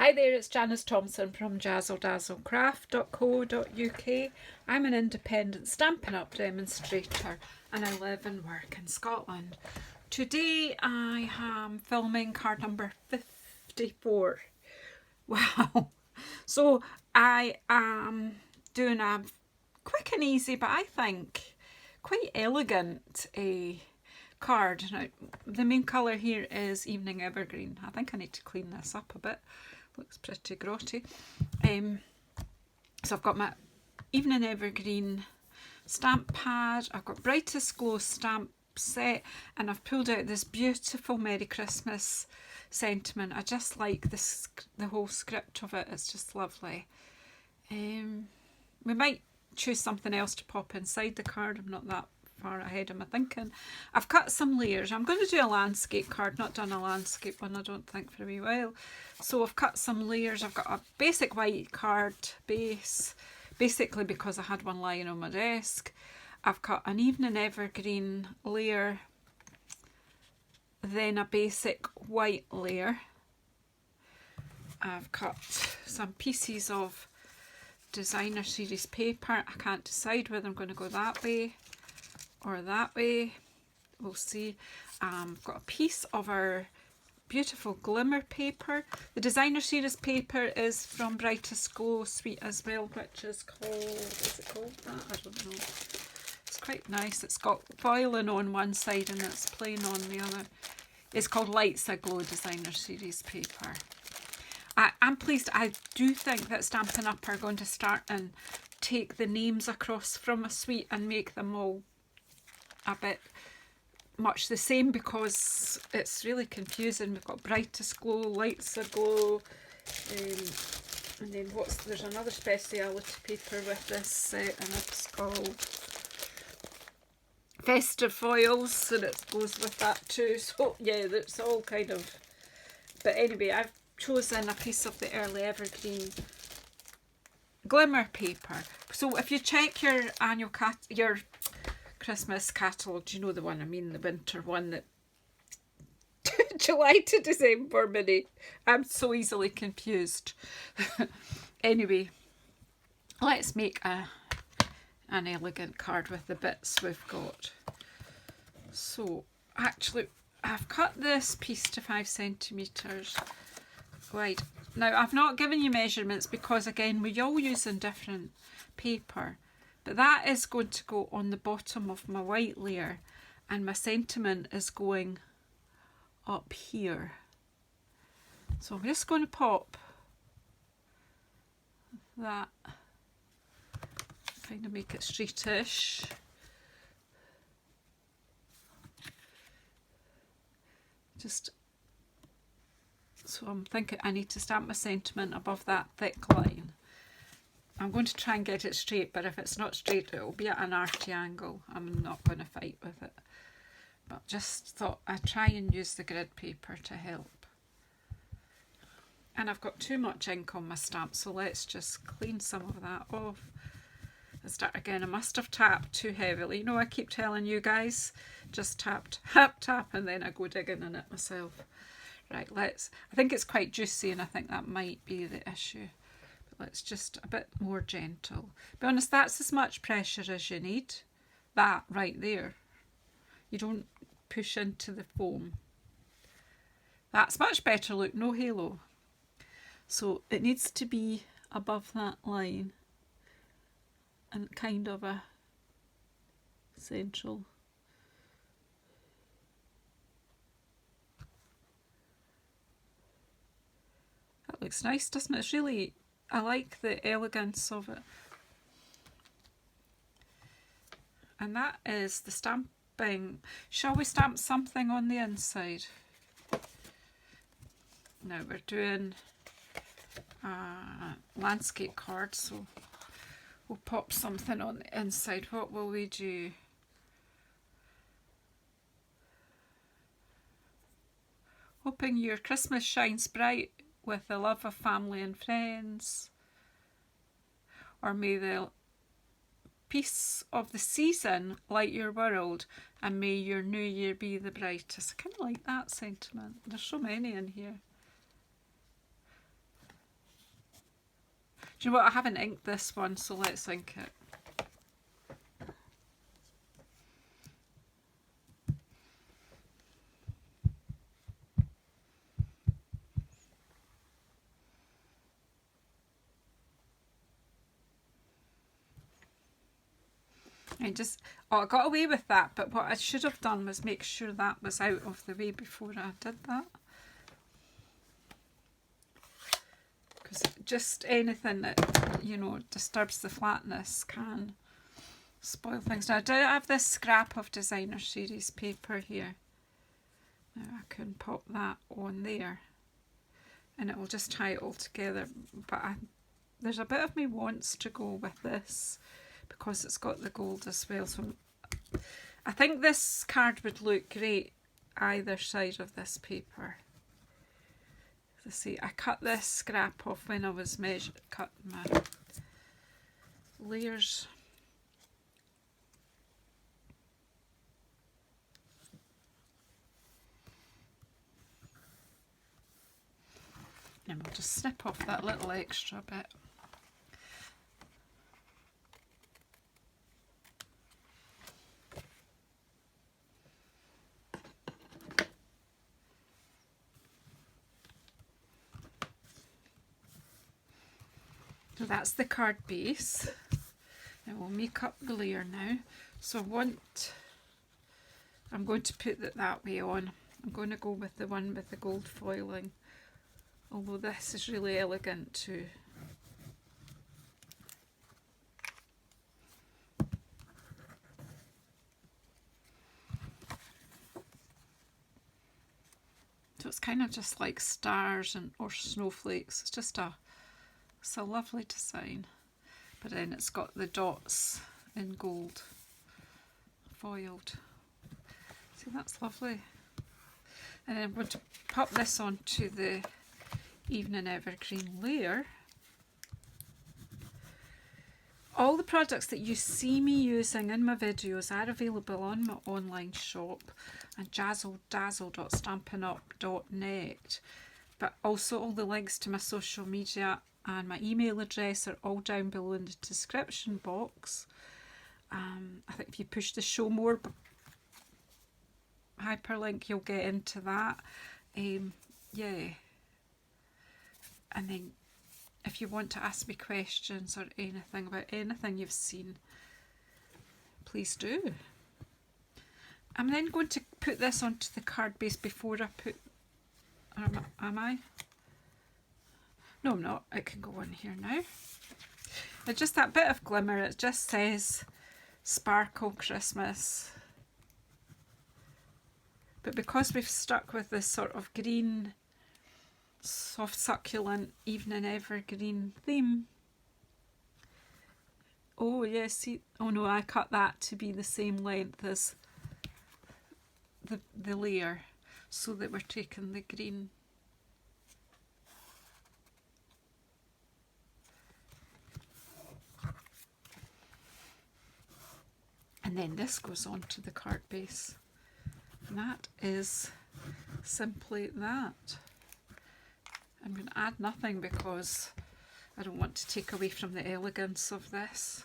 Hi there, it's Janice Thompson from JazzleDazzleCraft.co.uk. I'm an independent Stampin' Up! Demonstrator and I live and work in Scotland. Today I am filming card number 54. Wow. So I am doing a quick and easy, but I think quite elegant card. Now, the main colour here is Evening Evergreen. I think I need to clean this up a bit. Looks pretty grotty. So I've got my Evening Evergreen stamp pad. I've got Brightest Glow stamp set, and I've pulled out this beautiful Merry Christmas sentiment. I just like this, the whole script of it. It's just lovely. We might choose something else to pop inside the card. I'm not that far ahead of my thinking. I've cut some layers. I'm going to do a landscape card, not done a landscape one I don't think for a wee while. So I've cut some layers. I've got a basic white card base, basically because I had one lying on my desk. I've cut an Evening Evergreen layer, then a basic white layer. I've cut some pieces of designer series paper. I can't decide whether I'm going to go that way or that way. We'll see. I've got a piece of our beautiful glimmer paper. The designer series paper is from Brightest Glow suite as well, which is called, is it called that? I don't know. It's quite nice. It's got foiling on one side and it's plain on the other. It's called Lights Aglow designer series paper. I'm pleased. I do think that Stampin' Up! Are going to start and take the names across from a suite and make them all a bit much the same, because it's really confusing. We've got Brightest Glow, Lights Aglow, and then there's another speciality paper with this set, and it's called Festive Foils, and it goes with that too. So yeah, it's all kind of, but anyway, I've chosen a piece of the early evergreen glimmer paper. So if you check your annual your Christmas catalogue, you know the one I mean, the winter one that July to December mini. I'm so easily confused. Anyway, let's make an elegant card with the bits we've got. So actually I've cut this piece to 5 centimetres wide. Now I've not given you measurements because again we're all using different paper, but that is going to go on the bottom of my white layer and my sentiment is going up here. So I'm just going to pop that, kind of make it straightish. Just so I'm thinking I need to stamp my sentiment above that thick line. I'm going to try and get it straight, but if it's not straight it will be at an arty angle. I'm not going to fight with it. But just thought I'd try and use the grid paper to help. And I've got too much ink on my stamp, so let's just clean some of that off. And start again. I must have tapped too heavily. You know, I keep telling you guys, just tap, tap, tap, and then I go digging in it myself. Right, I think it's quite juicy and I think that might be the issue. But let's just a bit more gentle. Be honest, that's as much pressure as you need. That right there. You don't push into the foam. That's much better, look, no halo. So it needs to be above that line and kind of a central. That looks nice, doesn't it? It's really, I like the elegance of it. And that is the stamping. Shall we stamp something on the inside? Now we're doing a landscape card, so we'll pop something on the inside. What will we do? Hoping your Christmas shines bright with the love of family and friends. Or may the peace of the season light your world, and may your new year be the brightest. I kind of like that sentiment. There's so many in here. Do you know what? I haven't inked this one, so let's ink it. I got away with that, but what I should have done was make sure that was out of the way before I did that. Because just anything that, you know, disturbs the flatness can spoil things. Now I do have this scrap of designer series paper here. Now I can pop that on there and it will just tie it all together. But there's a bit of me wants to go with this because it's got the gold as well. So I think this card would look great either side of this paper. Let's see, I cut this scrap off when I was cutting my layers. And we'll just snip off that little extra bit. So that's the card base. And we'll make up the layer now. So I'm going to put it that way on. I'm going to go with the one with the gold foiling. Although this is really elegant too. So it's kind of just like stars or snowflakes. It's a lovely design. But then it's got the dots in gold foiled. See, that's lovely. And then I'm going to pop this onto the Evening Evergreen layer. All the products that you see me using in my videos are available on my online shop and JazzleDazzle.stampinup.net, but also all the links to my social media and my email address are all down below in the description box. I think if you push the show more hyperlink, you'll get into that. Yeah. And then if you want to ask me questions or anything about anything you've seen, please do. I'm then going to put this onto the card base before I put, am I? No, I'm not. It can go on here now. It's just that bit of glimmer. It just says Sparkle Christmas. But because we've stuck with this sort of green, soft succulent evening evergreen theme. Oh yeah, see, oh no, I cut that to be the same length as the layer so that we're taking the green. And then this goes on to the card base. And that is simply that. I'm going to add nothing because I don't want to take away from the elegance of this.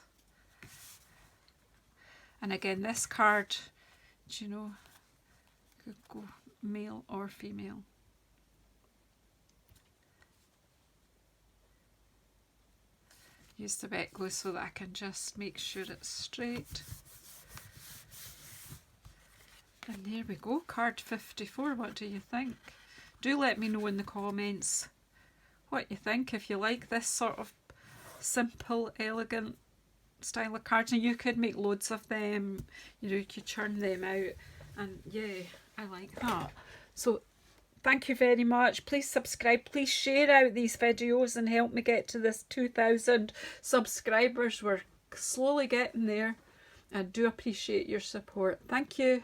And again, this card, do you know, could go male or female. Use the wet glue so that I can just make sure it's straight. And there we go, card 54. What do you think? Do let me know in the comments what you think, if you like this sort of simple, elegant style of cards. And you could make loads of them, you know, you could churn them out, and yeah, I like that. So thank you very much. Please subscribe, please share out these videos and help me get to this 2,000 subscribers. We're slowly getting there. I do appreciate your support. Thank you.